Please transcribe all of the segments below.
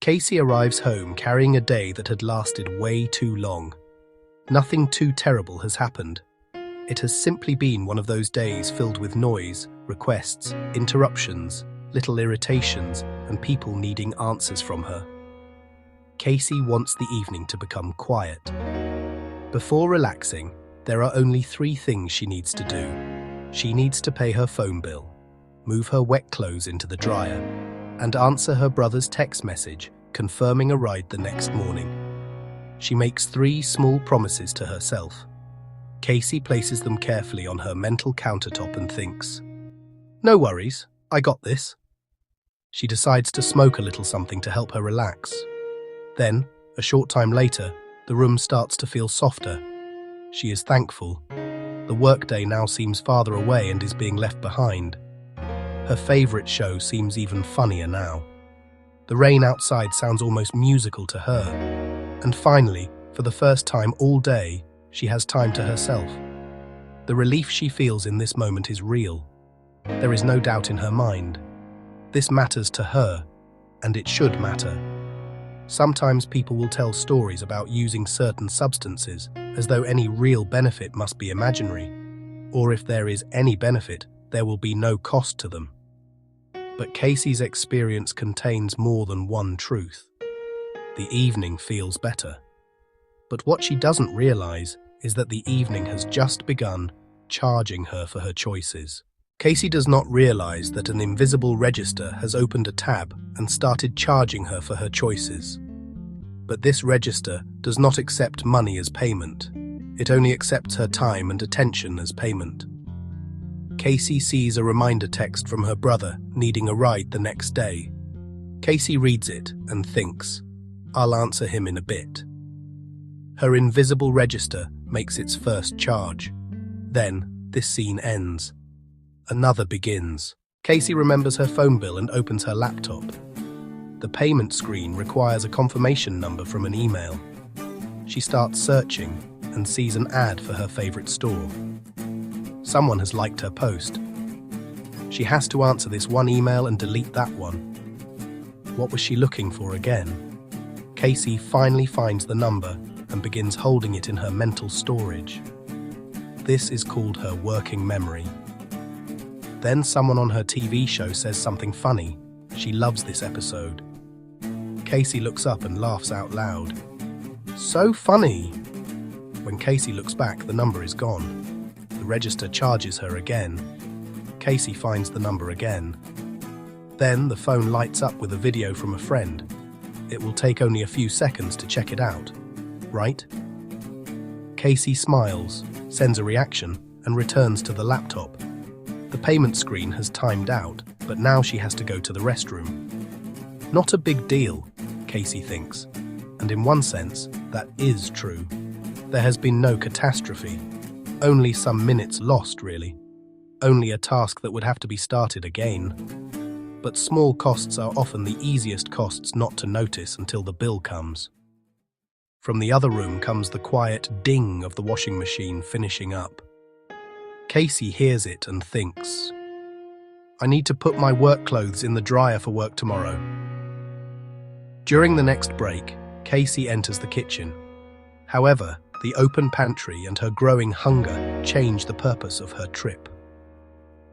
Casey arrives home carrying a day that had lasted way too long. Nothing too terrible has happened. It has simply been one of those days filled with noise, requests, interruptions, little irritations, and people needing answers from her. Casey wants the evening to become quiet. Before relaxing, there are only 3 things she needs to do. She needs to pay her phone bill, move her wet clothes into the dryer, and answer her brother's text message confirming a ride the next morning. She makes 3 small promises to herself. Casey places them carefully on her mental countertop and thinks, "No worries, I got this." She decides to smoke a little something to help her relax. Then, a short time later, the room starts to feel softer. She is thankful. The workday now seems farther away and is being left behind. Her favorite show seems even funnier now. The rain outside sounds almost musical to her. And finally, for the first time all day, she has time to herself. The relief she feels in this moment is real. There is no doubt in her mind. This matters to her, and it should matter. Sometimes people will tell stories about using certain substances as though any real benefit must be imaginary, or if there is any benefit, there will be no cost to them. But Casey's experience contains more than one truth. The evening feels better. But what she doesn't realize is that the evening has just begun charging her for her choices. Casey does not realize that an invisible register has opened a tab and started charging her for her choices. But this register does not accept money as payment. It only accepts her time and attention as payment. Casey sees a reminder text from her brother needing a ride the next day. Casey reads it and thinks, "I'll answer him in a bit." Her invisible register makes its first charge. Then, this scene ends. Another begins. Casey remembers her phone bill and opens her laptop. The payment screen requires a confirmation number from an email. She starts searching and sees an ad for her favorite store. Someone has liked her post. She has to answer this one email and delete that one. What was she looking for again? Casey finally finds the number and begins holding it in her mental storage. This is called her working memory. Then someone on her TV show says something funny. She loves this episode. Casey looks up and laughs out loud. So funny! When Casey looks back, the number is gone. The register charges her again. Casey finds the number again. Then the phone lights up with a video from a friend. It will take only a few seconds to check it out, right? Casey smiles, sends a reaction, and returns to the laptop. The payment screen has timed out, but now she has to go to the restroom. Not a big deal, Casey thinks, and in one sense, that is true. There has been no catastrophe. Only some minutes lost, really. Only a task that would have to be started again. But small costs are often the easiest costs not to notice until the bill comes. From the other room comes the quiet ding of the washing machine finishing up. Casey hears it and thinks, "I need to put my work clothes in the dryer for work tomorrow." During the next break, Casey enters the kitchen. However, the open pantry and her growing hunger change the purpose of her trip.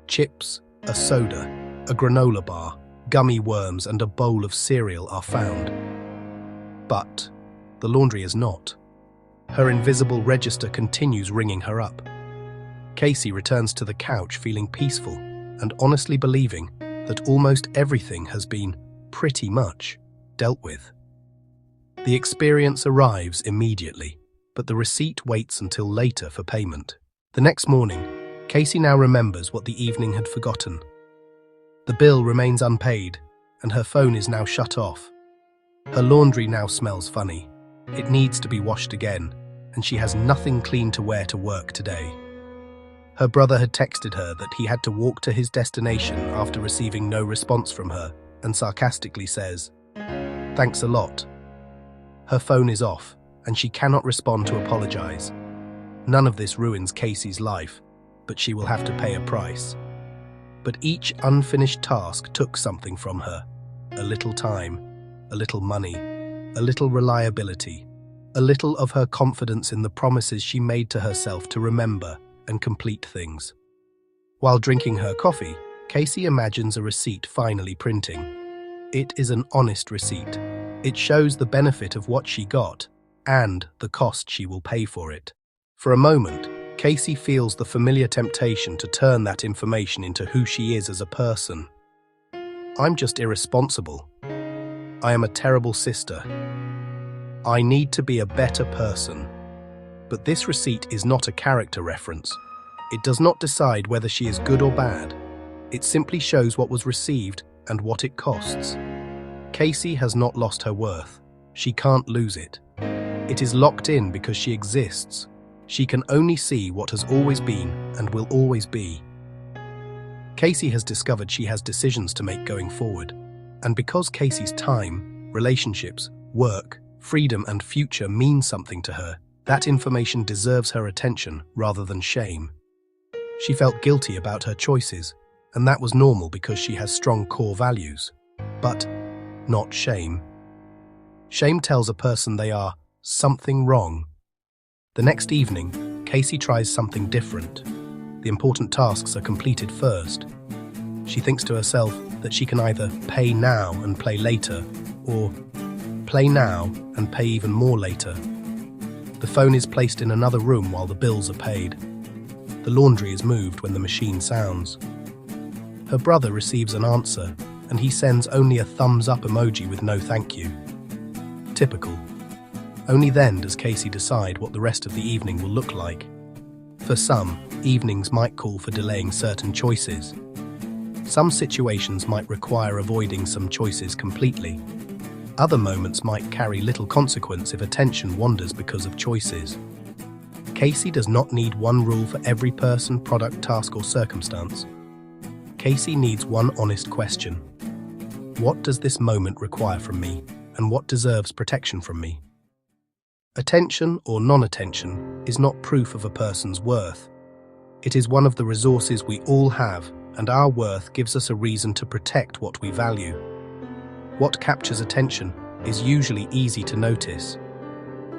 Chips, a soda, a granola bar, gummy worms, and a bowl of cereal are found. But the laundry is not. Her invisible register continues ringing her up. Casey returns to the couch feeling peaceful and honestly believing that almost everything has been, pretty much, dealt with. The experience arrives immediately, but the receipt waits until later for payment. The next morning, Casey now remembers what the evening had forgotten. The bill remains unpaid, and her phone is now shut off. Her laundry now smells funny. It needs to be washed again, and she has nothing clean to wear to work today. Her brother had texted her that he had to walk to his destination after receiving no response from her, and sarcastically says, "Thanks a lot." Her phone is off, and she cannot respond to apologize. None of this ruins Casey's life, but she will have to pay a price. But each unfinished task took something from her, a little time. a little money, a little reliability, a little of her confidence in the promises she made to herself to remember and complete things. While drinking her coffee, Casey imagines a receipt finally printing. It is an honest receipt. It shows the benefit of what she got and the cost she will pay for it. For a moment, Casey feels the familiar temptation to turn that information into who she is as a person. I'm just irresponsible. I am a terrible sister. I need to be a better person. But this receipt is not a character reference. It does not decide whether she is good or bad. It simply shows what was received and what it costs. Casey has not lost her worth. She can't lose it. It is locked in because she exists. She can only see what has always been and will always be. Casey has discovered she has decisions to make going forward. And because Casey's time, relationships, work, freedom and future mean something to her, that information deserves her attention rather than shame. She felt guilty about her choices, and that was normal because she has strong core values. But not shame. Shame tells a person they are something wrong. The next evening, Casey tries something different. The important tasks are completed first. She thinks to herself that she can either pay now and play later, or play now and pay even more later. The phone is placed in another room while the bills are paid. The laundry is moved when the machine sounds. Her brother receives an answer, and he sends only a thumbs up emoji with no thank you. Typical. Only then does Casey decide what the rest of the evening will look like. For some, evenings might call for delaying certain choices. Some situations might require avoiding some choices completely. Other moments might carry little consequence if attention wanders because of choices. Casey does not need one rule for every person, product, task, or circumstance. Casey needs one honest question. What does this moment require from me, and what deserves protection from me? Attention or non-attention is not proof of a person's worth. It is one of the resources we all have, and our worth gives us a reason to protect what we value. What captures attention is usually easy to notice.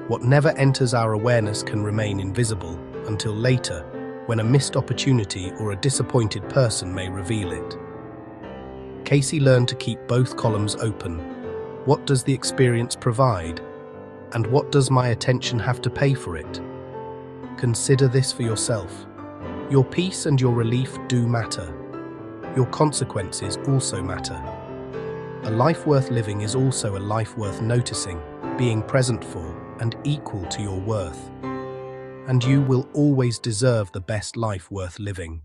What never enters our awareness can remain invisible until later, when a missed opportunity or a disappointed person may reveal it. Casey learned to keep both columns open. What does the experience provide? And what does my attention have to pay for it? Consider this for yourself. Your peace and your relief do matter. Your consequences also matter. A life worth living is also a life worth noticing, being present for, and equal to your worth. And you will always deserve the best life worth living.